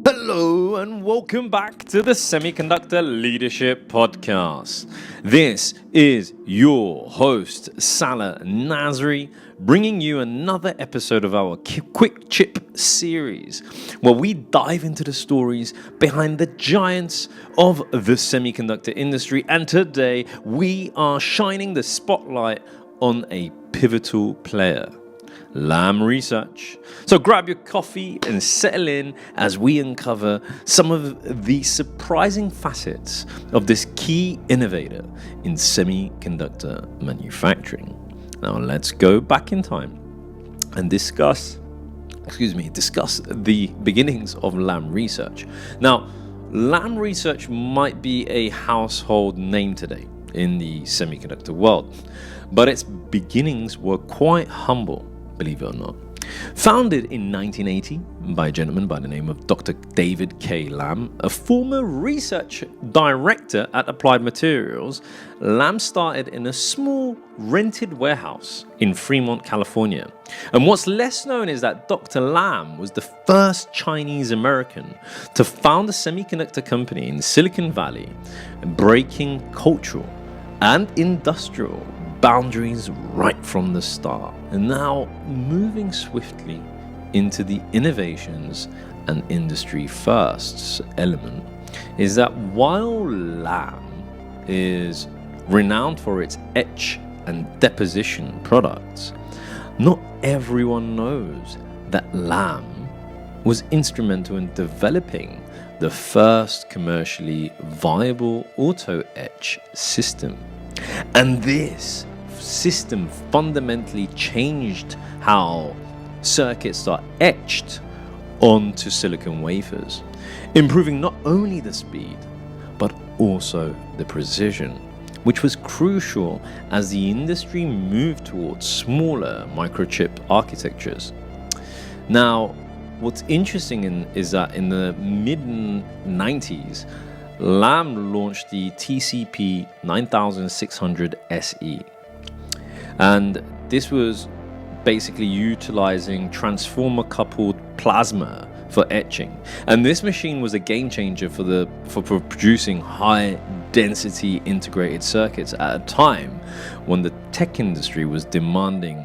Hello and welcome back to the Semiconductor Leadership Podcast. This is your host, Salah Nasri, bringing you another episode of our Quick Chip series, where we dive into the stories behind the giants of the semiconductor industry. And today we are shining the spotlight on a pivotal player, Lam Research. So grab your coffee and settle in as we uncover some of the surprising facets of this key innovator in semiconductor manufacturing. Now let's go back in time and discuss the beginnings of Lam Research. Now, Lam Research might be a household name today in the semiconductor world, but its beginnings were quite humble, believe it or not. Founded in 1980 by a gentleman by the name of Dr. David K. Lam, a former research director at Applied Materials, Lam started in a small rented warehouse in Fremont, California. And what's less known is that Dr. Lam was the first Chinese American to found a semiconductor company in Silicon Valley, breaking cultural and industrial boundaries right from the start, and now moving swiftly into the innovations and industry firsts element is that while Lam is renowned for its etch and deposition products, not everyone knows that Lam was instrumental in developing the first commercially viable auto etch system. And this system fundamentally changed how circuits are etched onto silicon wafers, improving not only the speed, but also the precision, which was crucial as the industry moved towards smaller microchip architectures. Now, what's interesting is that in the mid-90s, Lam launched the TCP 9600 SE. And this was basically utilizing transformer-coupled plasma for etching. And this machine was a game changer for producing high-density integrated circuits at a time when the tech industry was demanding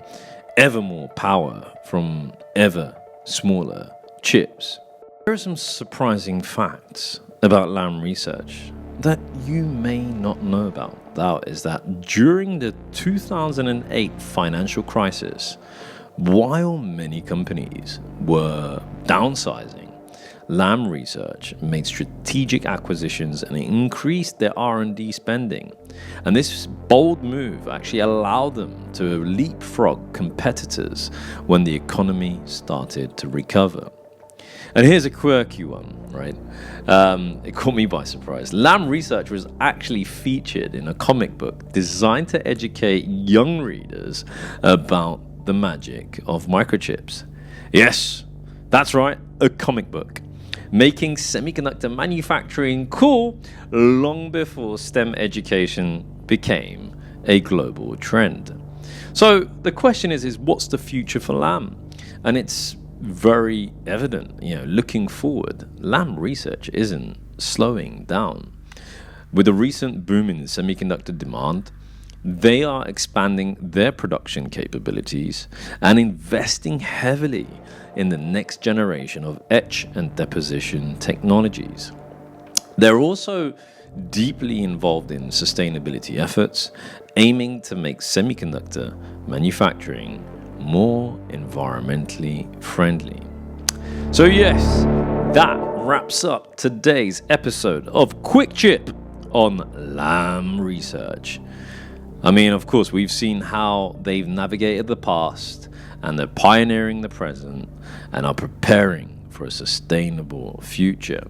ever more power from ever smaller chips. There are some surprising facts about Lam Research that you may not know about. That is that during the 2008 financial crisis, while many companies were downsizing, Lam Research made strategic acquisitions and increased their R&D spending. And this bold move actually allowed them to leapfrog competitors when the economy started to recover. And here's a quirky one, right? It caught me by surprise. Lam Research was actually featured in a comic book designed to educate young readers about the magic of microchips. Yes, that's right, a comic book, making semiconductor manufacturing cool long before STEM education became a global trend. So the question is what's the future for Lam? And it's very evident, looking forward, Lam Research isn't slowing down. With the recent boom in semiconductor demand, they are expanding their production capabilities and investing heavily in the next generation of etch and deposition technologies. They're also deeply involved in sustainability efforts, aiming to make semiconductor manufacturing more environmentally friendly. So yes, that wraps up today's episode of Quick Chip on Lam Research. I mean, of course, we've seen how they've navigated the past and they're pioneering the present and are preparing for a sustainable future.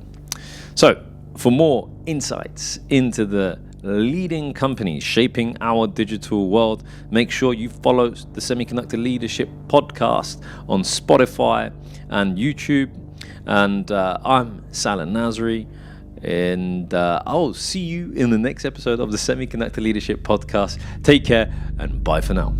So, for more insights into the leading companies shaping our digital world, make sure you follow the Semiconductor Leadership Podcast on Spotify and YouTube. And I'm Salah Nasri, and I'll see you in the next episode of the Semiconductor Leadership Podcast. Take care and bye for now.